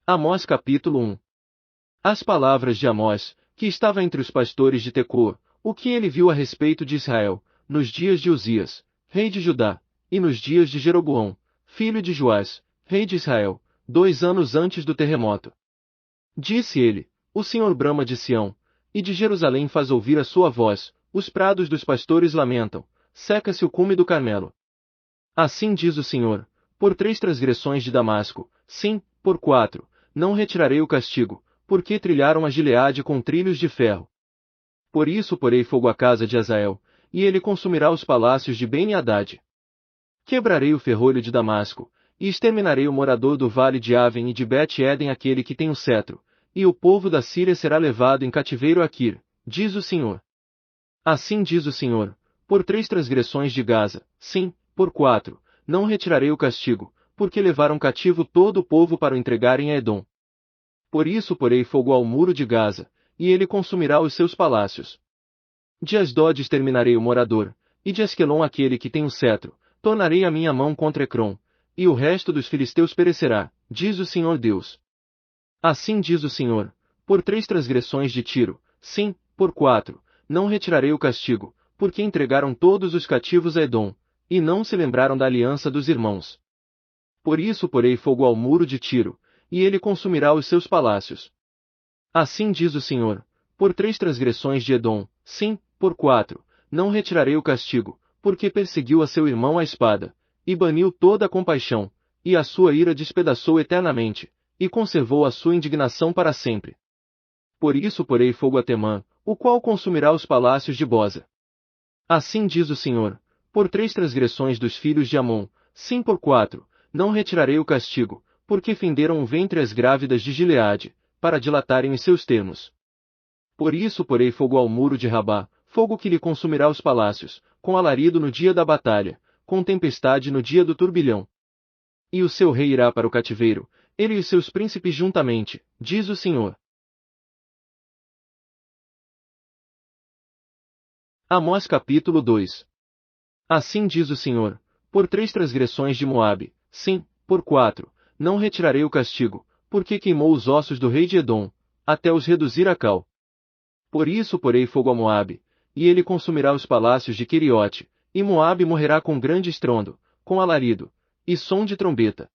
Amós capítulo 1. As palavras de Amós, que estava entre os pastores de Tecoa, o que ele viu a respeito de Israel, nos dias de Uzias, rei de Judá, e nos dias de Jeroboão, filho de Joás, rei de Israel, 2 anos antes do terremoto. Disse ele: O Senhor brama de Sião, e de Jerusalém faz ouvir a sua voz, os prados dos pastores lamentam, seca-se o cume do Carmelo. Assim diz o Senhor: por 3 transgressões de Damasco, sim, por 4, não retirarei o castigo, porque trilharam a Gileade com trilhos de ferro. Por isso porei fogo à casa de Hazael, e ele consumirá os palácios de Ben-Hadad. Quebrarei o ferrolho de Damasco, e exterminarei o morador do vale de Aven e de Bet-Eden, aquele que tem o cetro, e o povo da Síria será levado em cativeiro a Quir, diz o Senhor. Assim diz o Senhor: por 3 transgressões de Gaza, sim, por 4, não retirarei o castigo, porque levaram cativo todo o povo para o entregarem a Edom. Por isso porei fogo ao muro de Gaza, e ele consumirá os seus palácios. De Asdod exterminarei o morador, e de Asquelon aquele que tem o cetro, tornarei a minha mão contra Ecrom, e o resto dos filisteus perecerá, diz o Senhor Deus. Assim diz o Senhor: por 3 transgressões de Tiro, sim, por 4, não retirarei o castigo, porque entregaram todos os cativos a Edom, e não se lembraram da aliança dos irmãos. Por isso porei fogo ao muro de Tiro, e ele consumirá os seus palácios. Assim diz o Senhor: por 3 transgressões de Edom, sim, por 4, não retirarei o castigo, porque perseguiu a seu irmão à espada, e baniu toda a compaixão, e a sua ira despedaçou eternamente, e conservou a sua indignação para sempre. Por isso porei fogo a Temã, o qual consumirá os palácios de Boza. Assim diz o Senhor: por 3 transgressões dos filhos de Amon, sim, por 4, não retirarei o castigo, porque fenderam o ventre as grávidas de Gileade, para dilatarem os seus termos. Por isso porei fogo ao muro de Rabá, fogo que lhe consumirá os palácios, com alarido no dia da batalha, com tempestade no dia do turbilhão. E o seu rei irá para o cativeiro, ele e os seus príncipes juntamente, diz o Senhor. Amós capítulo 2. Assim diz o Senhor: por 3 transgressões de Moabe, sim, por 4, não retirarei o castigo, porque queimou os ossos do rei de Edom, até os reduzir a cal. Por isso porei fogo a Moabe, e ele consumirá os palácios de Queriote, e Moabe morrerá com grande estrondo, com alarido, e som de trombeta.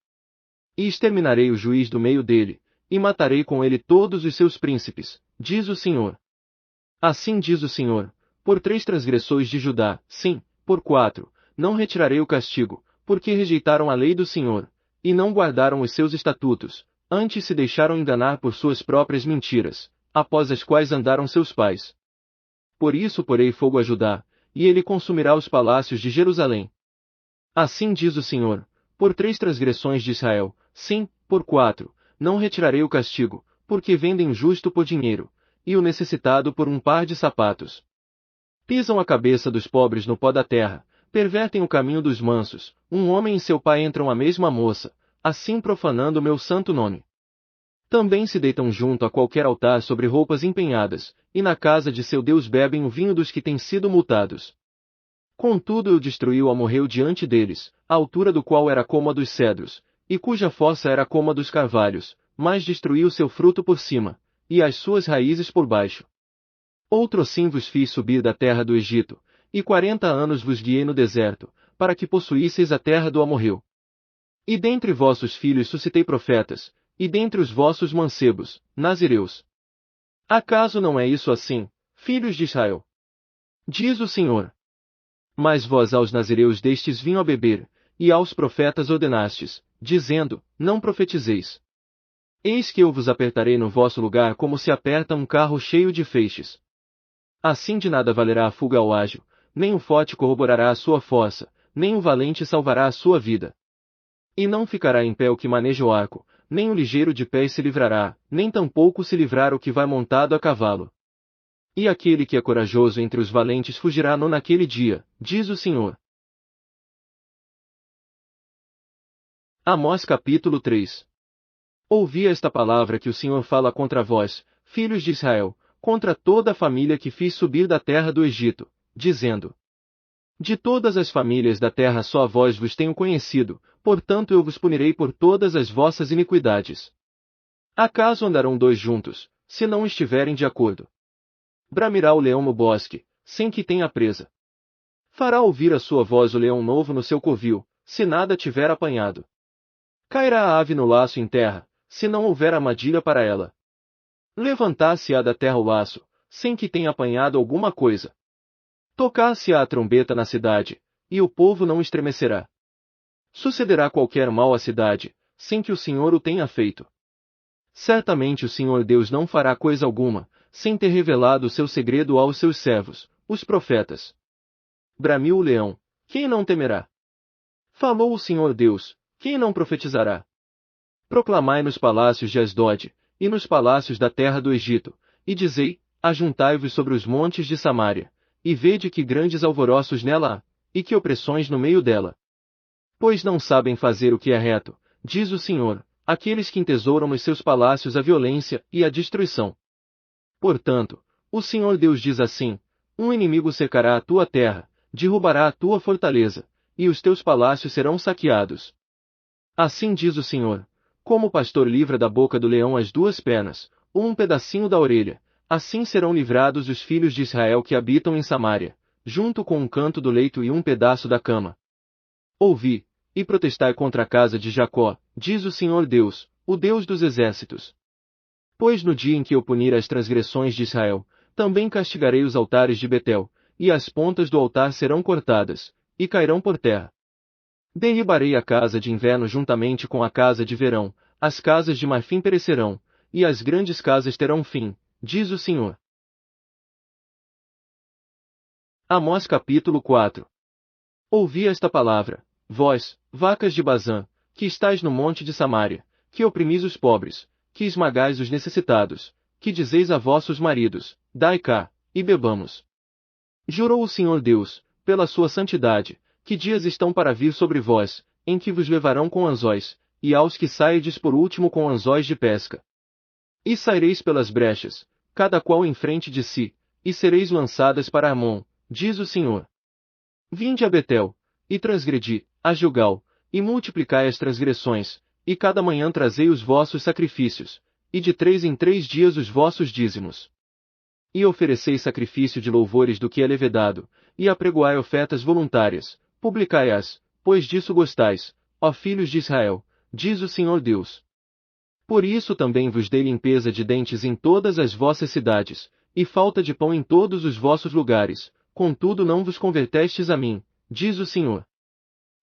E exterminarei o juiz do meio dele, e matarei com ele todos os seus príncipes, diz o Senhor. Assim diz o Senhor: por 3 transgressões de Judá, sim, por 4, não retirarei o castigo, porque rejeitaram a lei do Senhor, e não guardaram os seus estatutos, antes se deixaram enganar por suas próprias mentiras, após as quais andaram seus pais. Por isso porei fogo a Judá, e ele consumirá os palácios de Jerusalém. Assim diz o Senhor: por 3 transgressões de Israel, sim, por 4, não retirarei o castigo, porque vendem o justo por dinheiro, e o necessitado por um par de sapatos. Pisam a cabeça dos pobres no pó da terra, pervertem o caminho dos mansos, um homem e seu pai entram a mesma moça, assim profanando o meu santo nome. Também se deitam junto a qualquer altar sobre roupas empenhadas, e na casa de seu Deus bebem o vinho dos que têm sido multados. Contudo eu destruí o amorreu diante deles, a altura do qual era como a dos cedros, e cuja fossa era como a dos carvalhos, mas destruí o seu fruto por cima, e as suas raízes por baixo. Outrossim vos fiz subir da terra do Egito, e 40 anos vos guiei no deserto, para que possuísseis a terra do amorreu. E dentre vossos filhos suscitei profetas, e dentre os vossos mancebos, nazireus. Acaso não é isso assim, filhos de Israel? Diz o Senhor. Mas vós aos nazireus destes vinho a beber, e aos profetas ordenastes, dizendo: não profetizeis. Eis que eu vos apertarei no vosso lugar como se aperta um carro cheio de feixes. Assim de nada valerá a fuga ao ágil, nem o forte corroborará a sua força, nem o valente salvará a sua vida. E não ficará em pé o que maneja o arco, nem o ligeiro de pés se livrará, nem tampouco se livrará o que vai montado a cavalo. E aquele que é corajoso entre os valentes fugirá naquele dia, diz o Senhor. Amós capítulo 3. Ouvi esta palavra que o Senhor fala contra vós, filhos de Israel, contra toda a família que fiz subir da terra do Egito, dizendo: de todas as famílias da terra só a vós vos tenho conhecido, portanto eu vos punirei por todas as vossas iniquidades. Acaso andarão dois juntos, se não estiverem de acordo? Bramirá o leão no bosque, sem que tenha presa. Fará ouvir a sua voz o leão novo no seu covil, se nada tiver apanhado. Cairá a ave no laço em terra, se não houver armadilha para ela. Levantar-se-á da terra o laço, sem que tenha apanhado alguma coisa. Tocar-se-á a trombeta na cidade, e o povo não estremecerá. Sucederá qualquer mal à cidade, sem que o Senhor o tenha feito. Certamente o Senhor Deus não fará coisa alguma, sem ter revelado o seu segredo aos seus servos, os profetas. Bramiu o leão, quem não temerá? Falou o Senhor Deus, quem não profetizará? Proclamai nos palácios de Asdod, e nos palácios da terra do Egito, e dizei, ajuntai-vos sobre os montes de Samária, e vede que grandes alvoroços nela há, e que opressões no meio dela. Pois não sabem fazer o que é reto, diz o Senhor, aqueles que entesouram nos seus palácios a violência e a destruição. Portanto, o Senhor Deus diz assim, um inimigo cercará a tua terra, derrubará a tua fortaleza, e os teus palácios serão saqueados. Assim diz o Senhor, como o pastor livra da boca do leão as duas pernas, ou um pedacinho da orelha, assim serão livrados os filhos de Israel que habitam em Samária, junto com um canto do leito e um pedaço da cama. Ouvi, e protestai contra a casa de Jacó, diz o Senhor Deus, o Deus dos exércitos. Pois no dia em que eu punir as transgressões de Israel, também castigarei os altares de Betel, e as pontas do altar serão cortadas, e cairão por terra. Derribarei a casa de inverno juntamente com a casa de verão, as casas de marfim perecerão, e as grandes casas terão fim, diz o Senhor. Amós capítulo 4. Ouvi esta palavra, vós, vacas de Bazã, que estáis no monte de Samária, que oprimis os pobres, que esmagais os necessitados, que dizeis a vossos maridos, dai cá, e bebamos. Jurou o Senhor Deus, pela sua santidade, que dias estão para vir sobre vós, em que vos levarão com anzóis, e aos que sairdes por último com anzóis de pesca. E saireis pelas brechas, cada qual em frente de si, e sereis lançadas para Amon, diz o Senhor. Vinde a Betel, e transgredi, a Gilgal, e multiplicai as transgressões, e cada manhã trazei os vossos sacrifícios, e de 3 em 3 dias os vossos dízimos. E ofereceis sacrifício de louvores do que é levedado, e apregoai ofertas voluntárias, publicai-as, pois disso gostais, ó filhos de Israel, diz o Senhor Deus. Por isso também vos dei limpeza de dentes em todas as vossas cidades, e falta de pão em todos os vossos lugares, contudo não vos convertestes a mim, diz o Senhor.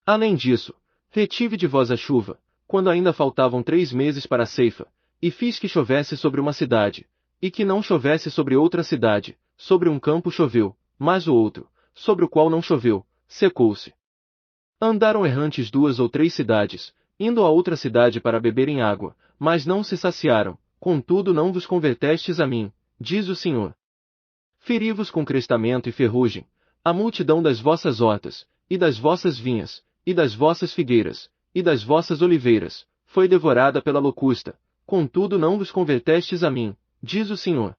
Além disso, retive de vós a chuva, quando ainda faltavam 3 meses para a ceifa, e fiz que chovesse sobre uma cidade, e que não chovesse sobre outra cidade, sobre um campo choveu, mas o outro, sobre o qual não choveu, secou-se. Andaram errantes 2 ou 3 cidades, indo a outra cidade para beberem água, mas não se saciaram, contudo não vos convertestes a mim, diz o Senhor. Feri-vos com crestamento e ferrugem, a multidão das vossas hortas, e das vossas vinhas, e das vossas figueiras, e das vossas oliveiras, foi devorada pela locusta, contudo não vos convertestes a mim, diz o Senhor.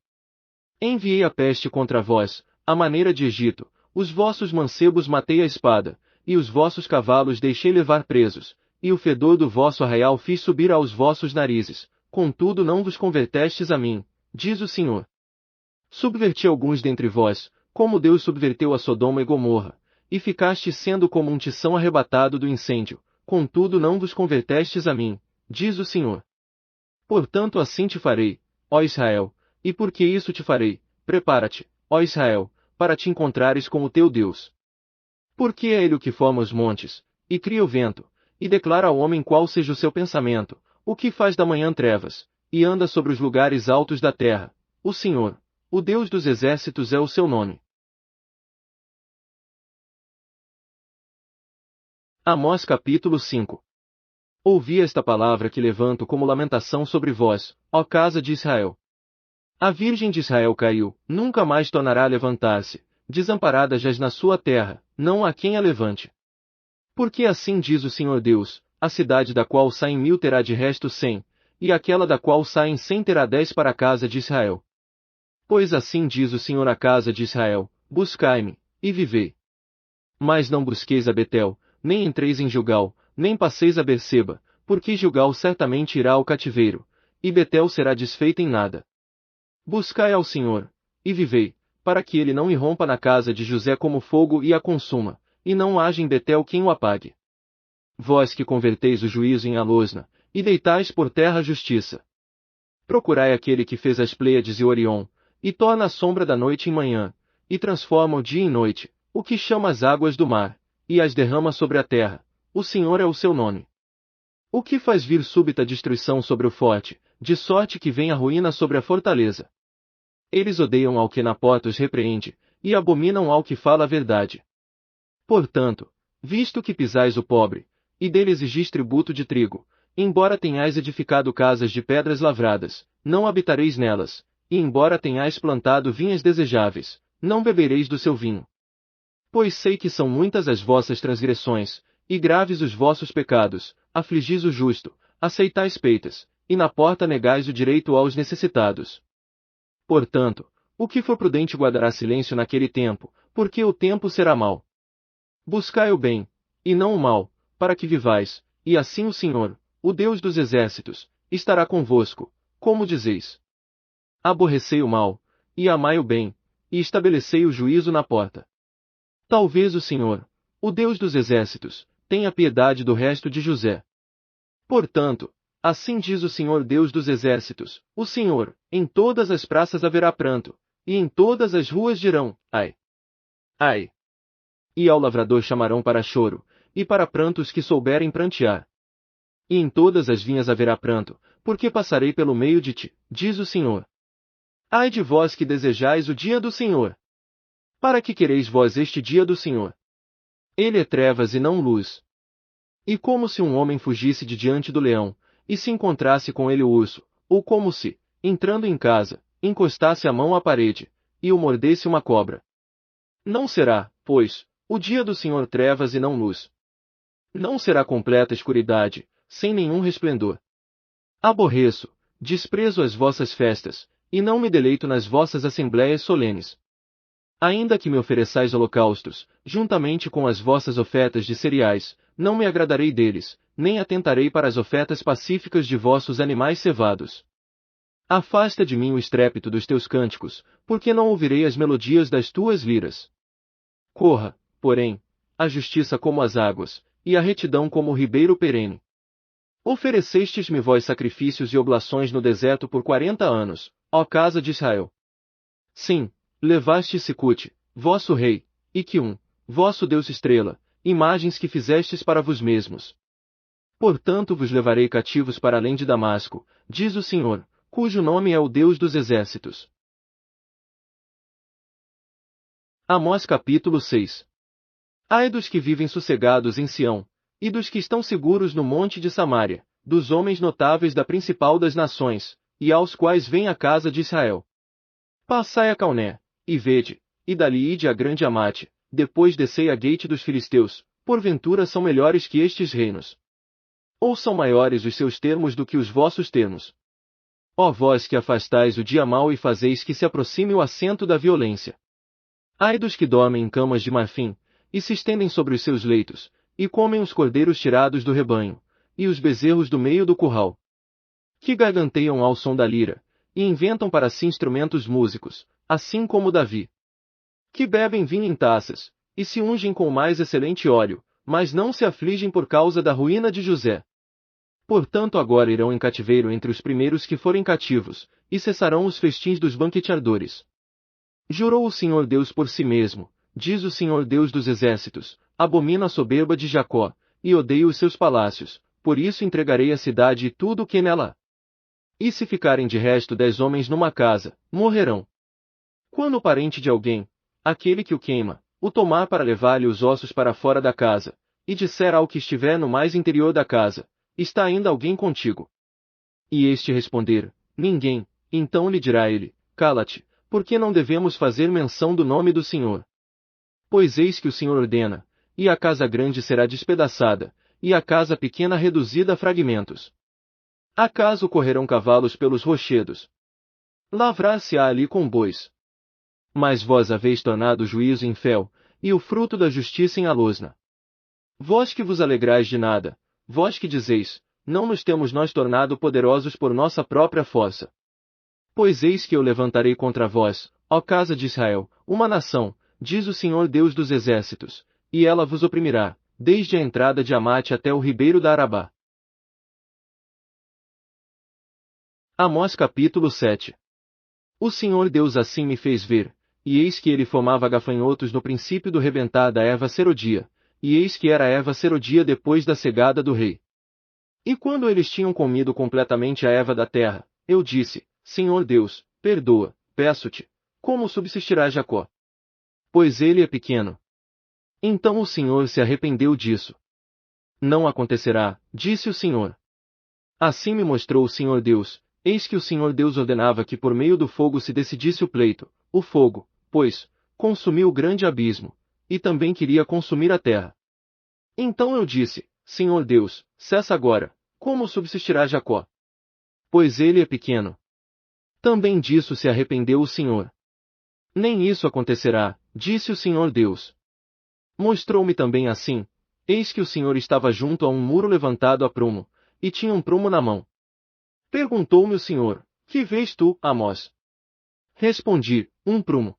Enviei a peste contra vós, à maneira de Egito, os vossos mancebos matei a espada, e os vossos cavalos deixei levar presos, e o fedor do vosso arraial fiz subir aos vossos narizes, contudo não vos convertestes a mim, diz o Senhor. Subverti alguns dentre vós, como Deus subverteu a Sodoma e Gomorra, e ficastes sendo como um tição arrebatado do incêndio, contudo não vos convertestes a mim, diz o Senhor. Portanto assim te farei, ó Israel, e por que isso te farei? Prepara-te, ó Israel, para te encontrares com o teu Deus. Porque é ele o que forma os montes, e cria o vento, e declara ao homem qual seja o seu pensamento, o que faz da manhã trevas, e anda sobre os lugares altos da terra. O Senhor, o Deus dos exércitos é o seu nome. Amós capítulo 5. Ouvi esta palavra que levanto como lamentação sobre vós, ó casa de Israel. A Virgem de Israel caiu, nunca mais tornará a levantar-se, desamparada jaz na sua terra, não há quem a levante. Porque assim diz o Senhor Deus, a cidade da qual saem 1000 terá de resto 100, e aquela da qual saem 100 terá 10 para a casa de Israel. Pois assim diz o Senhor à casa de Israel, buscai-me, e vivei. Mas não busqueis a Betel, nem entreis em Gilgal, nem passeis a Berseba, porque Gilgal certamente irá ao cativeiro, e Betel será desfeita em nada. Buscai ao Senhor, e vivei, para que ele não irrompa na casa de José como fogo e a consuma, e não haja em Betel quem o apague. Vós que converteis o juízo em alosna, e deitais por terra a justiça. Procurai aquele que fez as Pleiades e Orion, e torna a sombra da noite em manhã, e transforma o dia em noite, o que chama as águas do mar, e as derrama sobre a terra, o Senhor é o seu nome. O que faz vir súbita destruição sobre o forte, de sorte que vem a ruína sobre a fortaleza. Eles odeiam ao que na porta os repreende, e abominam ao que fala a verdade. Portanto, visto que pisais o pobre, e dele exigis tributo de trigo, embora tenhais edificado casas de pedras lavradas, não habitareis nelas, e embora tenhais plantado vinhas desejáveis, não bebereis do seu vinho. Pois sei que são muitas as vossas transgressões, e graves os vossos pecados, afligis o justo, aceitais peitas, e na porta negais o direito aos necessitados. Portanto, o que for prudente guardará silêncio naquele tempo, porque o tempo será mau. Buscai o bem, e não o mal, para que vivais, e assim o Senhor, o Deus dos exércitos, estará convosco, como dizeis. Aborrecei o mal, e amai o bem, e estabelecei o juízo na porta. Talvez o Senhor, o Deus dos exércitos, tenha piedade do resto de José. Portanto, assim diz o Senhor Deus dos exércitos, o Senhor, em todas as praças haverá pranto, e em todas as ruas dirão, ai! Ai! E ao lavrador chamarão para choro, e para pranto os que souberem prantear. E em todas as vinhas haverá pranto, porque passarei pelo meio de ti, diz o Senhor. Ai de vós que desejais o dia do Senhor! Para que quereis vós este dia do Senhor? Ele é trevas e não luz. E como se um homem fugisse de diante do leão, e se encontrasse com ele o urso, ou como se, entrando em casa, encostasse a mão à parede, e o mordesse uma cobra. Não será, pois, o dia do Senhor trevas e não luz. Não será completa escuridade, sem nenhum resplendor. Aborreço, desprezo as vossas festas, e não me deleito nas vossas assembléias solenes. Ainda que me ofereçais holocaustos, juntamente com as vossas ofertas de cereais, não me agradarei deles, nem atentarei para as ofertas pacíficas de vossos animais cevados. Afasta de mim o estrépito dos teus cânticos, porque não ouvirei as melodias das tuas liras. Corra, porém, a justiça como as águas, e a retidão como o ribeiro perene. Oferecestes-me vós sacrifícios e oblações no deserto por 40 anos, ó casa de Israel. Sim, levaste Sicute, vosso rei, e Quium, vosso Deus estrela, imagens que fizestes para vos mesmos. Portanto vos levarei cativos para além de Damasco, diz o Senhor, cujo nome é o Deus dos exércitos. Amós capítulo 6. Ai dos que vivem sossegados em Sião, e dos que estão seguros no monte de Samária, dos homens notáveis da principal das nações, e aos quais vem a casa de Israel. Passai a Calné, e vede, e dali ide a grande Amate, depois descei a Gate dos filisteus, porventura são melhores que estes reinos. Ou são maiores os seus termos do que os vossos termos? Ó vós que afastais o dia mau e fazeis que se aproxime o assento da violência. Ai dos que dormem em camas de marfim, e se estendem sobre os seus leitos, e comem os cordeiros tirados do rebanho, e os bezerros do meio do curral. Que garganteiam ao som da lira, e inventam para si instrumentos músicos, assim como Davi. Que bebem vinho em taças, e se ungem com o mais excelente óleo, mas não se afligem por causa da ruína de José. Portanto agora irão em cativeiro entre os primeiros que forem cativos, e cessarão os festins dos banqueteadores. Jurou o Senhor Deus por si mesmo, diz o Senhor Deus dos exércitos, abomino a soberba de Jacó, e odeio os seus palácios, por isso entregarei a cidade e tudo o que nela há. E se ficarem de resto 10 homens numa casa, morrerão. Quando o parente de alguém, aquele que o queima, o tomar para levar-lhe os ossos para fora da casa, e disser ao que estiver no mais interior da casa, está ainda alguém contigo? E este responder, ninguém, então lhe dirá ele, cala-te, porque não devemos fazer menção do nome do Senhor. Pois eis que o Senhor ordena, e a casa grande será despedaçada, e a casa pequena reduzida a fragmentos. Acaso correrão cavalos pelos rochedos? Lavrar-se-á ali com bois. Mas vós haveis tornado o juízo em fel, e o fruto da justiça em alosna. Vós que vos alegrais de nada, vós que dizeis, não nos temos nós tornado poderosos por nossa própria força. Pois eis que eu levantarei contra vós, ó casa de Israel, uma nação, diz o Senhor Deus dos exércitos, e ela vos oprimirá, desde a entrada de Amate até o ribeiro da Arabá. Amós capítulo 7. O Senhor Deus assim me fez ver, e eis que ele formava gafanhotos no princípio do rebentar da erva serodia, e eis que era a erva serodia depois da cegada do rei. E quando eles tinham comido completamente a erva da terra, eu disse, Senhor Deus, perdoa, peço-te, como subsistirá Jacó? Pois ele é pequeno. Então o Senhor se arrependeu disso. Não acontecerá, disse o Senhor. Assim me mostrou o Senhor Deus, eis que o Senhor Deus ordenava que por meio do fogo se decidisse o pleito, o fogo, pois, consumiu o grande abismo, e também queria consumir a terra. Então eu disse, Senhor Deus, cessa agora, como subsistirá Jacó? Pois ele é pequeno. Também disso se arrependeu o Senhor. Nem isso acontecerá, disse o Senhor Deus. Mostrou-me também assim, eis que o Senhor estava junto a um muro levantado a prumo, e tinha um prumo na mão. Perguntou-me o Senhor, que vês tu, Amós? Respondi, um prumo.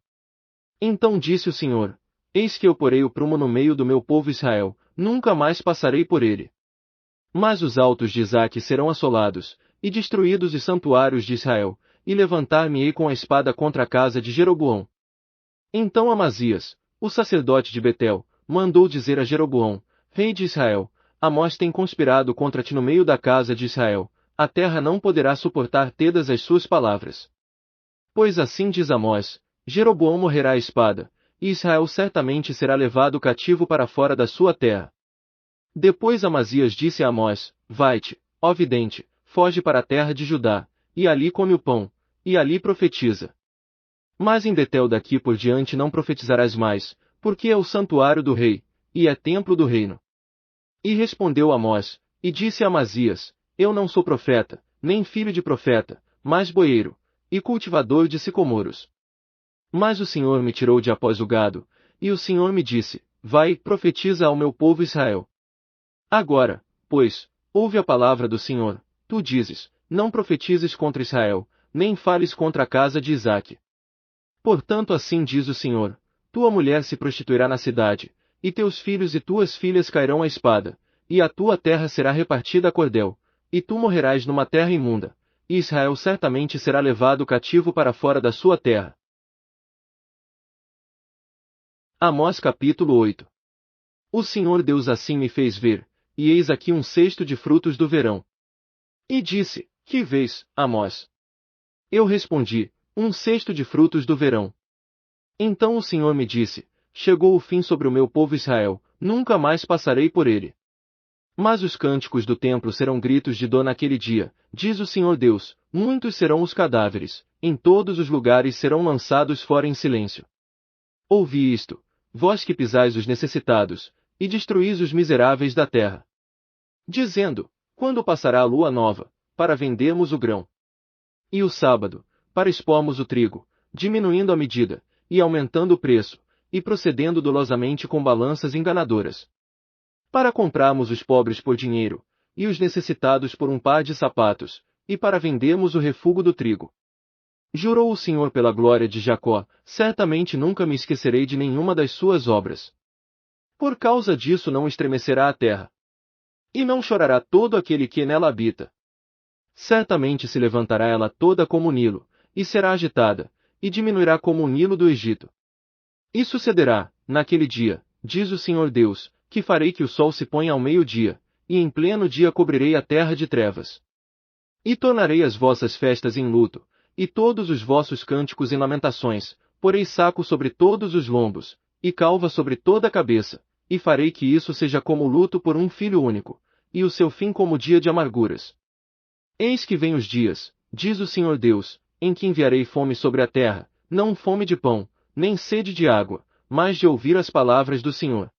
Então disse o Senhor, eis que eu porei o prumo no meio do meu povo Israel, nunca mais passarei por ele. Mas os altos de Isaque serão assolados, e destruídos os santuários de Israel, e levantar-me-ei com a espada contra a casa de Jeroboão. Então Amazias, o sacerdote de Betel, mandou dizer a Jeroboão, rei de Israel, Amós tem conspirado contra ti no meio da casa de Israel, a terra não poderá suportar todas as suas palavras. Pois assim diz Amós, Jeroboão morrerá à espada, e Israel certamente será levado cativo para fora da sua terra. Depois Amazias disse a Amós, vai-te, ó vidente, foge para a terra de Judá, e ali come o pão, e ali profetiza. Mas em Betel daqui por diante não profetizarás mais, porque é o santuário do rei, e é templo do reino. E respondeu Amós, e disse a Amazias, eu não sou profeta, nem filho de profeta, mas boeiro, e cultivador de sicomoros. Mas o Senhor me tirou de após o gado, e o Senhor me disse, vai, profetiza ao meu povo Israel. Agora, pois, ouve a palavra do Senhor, tu dizes, não profetizes contra Israel, nem fales contra a casa de Isaque. Portanto assim diz o Senhor, tua mulher se prostituirá na cidade, e teus filhos e tuas filhas cairão à espada, e a tua terra será repartida a cordel, e tu morrerás numa terra imunda, e Israel certamente será levado cativo para fora da sua terra. Amós capítulo 8. O Senhor Deus assim me fez ver, e eis aqui um cesto de frutos do verão. E disse, que vês, Amós? Eu respondi, um cesto de frutos do verão. Então o Senhor me disse, chegou o fim sobre o meu povo Israel, nunca mais passarei por ele. Mas os cânticos do templo serão gritos de dor naquele dia, diz o Senhor Deus, muitos serão os cadáveres, em todos os lugares serão lançados fora em silêncio. Ouvi isto, vós que pisais os necessitados, e destruís os miseráveis da terra. Dizendo, quando passará a lua nova, para vendermos o grão? E o sábado, para expormos o trigo, diminuindo a medida, e aumentando o preço, e procedendo dolosamente com balanças enganadoras. Para comprarmos os pobres por dinheiro, e os necessitados por um par de sapatos, e para vendermos o refúgio do trigo. Jurou o Senhor pela glória de Jacó, certamente nunca me esquecerei de nenhuma das suas obras. Por causa disso não estremecerá a terra. E não chorará todo aquele que nela habita. Certamente se levantará ela toda como o Nilo, e será agitada, e diminuirá como o Nilo do Egito. E sucederá, naquele dia, diz o Senhor Deus, que farei que o sol se ponha ao meio-dia, e em pleno dia cobrirei a terra de trevas. E tornarei as vossas festas em luto, e todos os vossos cânticos em lamentações, porei saco sobre todos os lombos, e calva sobre toda a cabeça, e farei que isso seja como o luto por um filho único, e o seu fim como dia de amarguras. Eis que vem os dias, diz o Senhor Deus, em que enviarei fome sobre a terra, não fome de pão, nem sede de água, mas de ouvir as palavras do Senhor.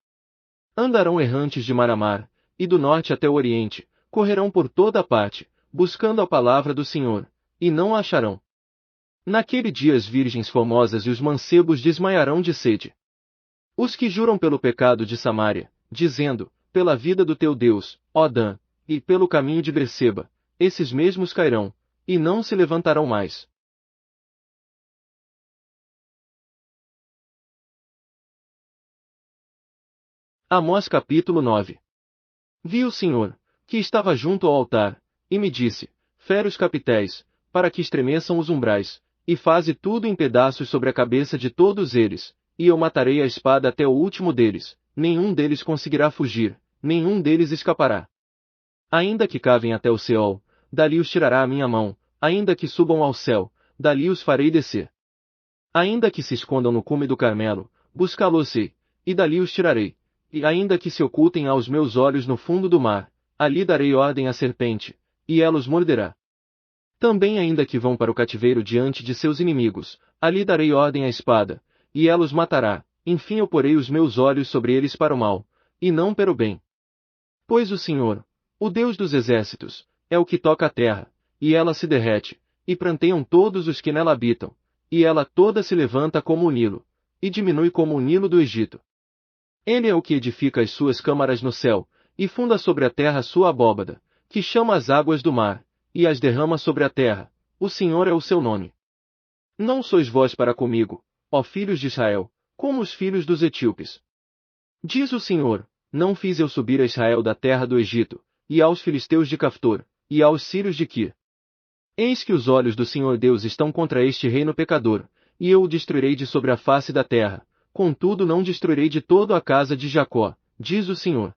Andarão errantes de mar a mar, e do norte até o oriente, correrão por toda a parte, buscando a palavra do Senhor, e não a acharão. Naquele dia as virgens formosas e os mancebos desmaiarão de sede. Os que juram pelo pecado de Samaria, dizendo, pela vida do teu Deus, ó Dan, e, pelo caminho de Berseba, esses mesmos cairão, e não se levantarão mais. Amós capítulo 9. Vi o Senhor, que estava junto ao altar, e me disse, fere os capitéis, para que estremeçam os umbrais, e faze tudo em pedaços sobre a cabeça de todos eles, e eu matarei a espada até o último deles, nenhum deles conseguirá fugir, nenhum deles escapará. Ainda que cavem até o Seol, dali os tirará a minha mão, ainda que subam ao céu, dali os farei descer. Ainda que se escondam no cume do Carmelo, buscá-los-ei, e dali os tirarei. E ainda que se ocultem aos meus olhos no fundo do mar, ali darei ordem à serpente, e ela os morderá. Também ainda que vão para o cativeiro diante de seus inimigos, ali darei ordem à espada, e ela os matará, enfim eu porei os meus olhos sobre eles para o mal, e não para o bem. Pois o Senhor, o Deus dos exércitos, é o que toca a terra, e ela se derrete, e pranteiam todos os que nela habitam, e ela toda se levanta como o Nilo, e diminui como o Nilo do Egito. Ele é o que edifica as suas câmaras no céu, e funda sobre a terra sua abóbada, que chama as águas do mar, e as derrama sobre a terra. O Senhor é o seu nome. Não sois vós para comigo, ó filhos de Israel, como os filhos dos etíopes. Diz o Senhor, não fiz eu subir a Israel da terra do Egito, e aos filisteus de Caftor, e aos sírios de Quir. Eis que os olhos do Senhor Deus estão contra este reino pecador, e eu o destruirei de sobre a face da terra. Contudo não destruirei de todo a casa de Jacó, diz o Senhor.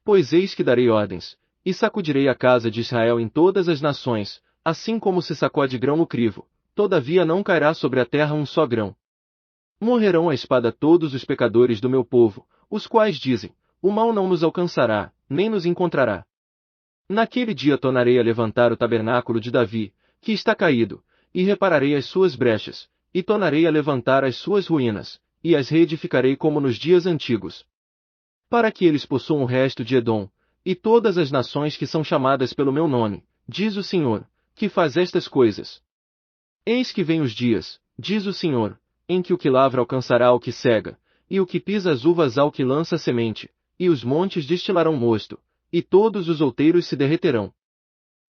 Pois eis que darei ordens, e sacudirei a casa de Israel em todas as nações, assim como se sacode grão no crivo, todavia não cairá sobre a terra um só grão. Morrerão à espada todos os pecadores do meu povo, os quais dizem, o mal não nos alcançará, nem nos encontrará. Naquele dia tornarei a levantar o tabernáculo de Davi, que está caído, e repararei as suas brechas, e tornarei a levantar as suas ruínas, e as reedificarei como nos dias antigos. Para que eles possuam o resto de Edom, e todas as nações que são chamadas pelo meu nome, diz o Senhor, que faz estas coisas. Eis que vem os dias, diz o Senhor, em que o que lavra alcançará ao que cega, e o que pisa as uvas ao que lança semente, e os montes destilarão mosto, e todos os outeiros se derreterão.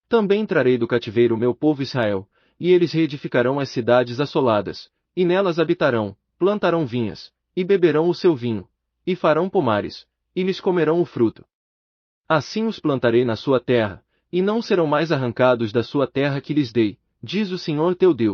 Também trarei do cativeiro o meu povo Israel, e eles reedificarão as cidades assoladas, e nelas habitarão, plantarão vinhas, e beberão o seu vinho, e farão pomares, e lhes comerão o fruto. Assim os plantarei na sua terra, e não serão mais arrancados da sua terra que lhes dei, diz o Senhor teu Deus.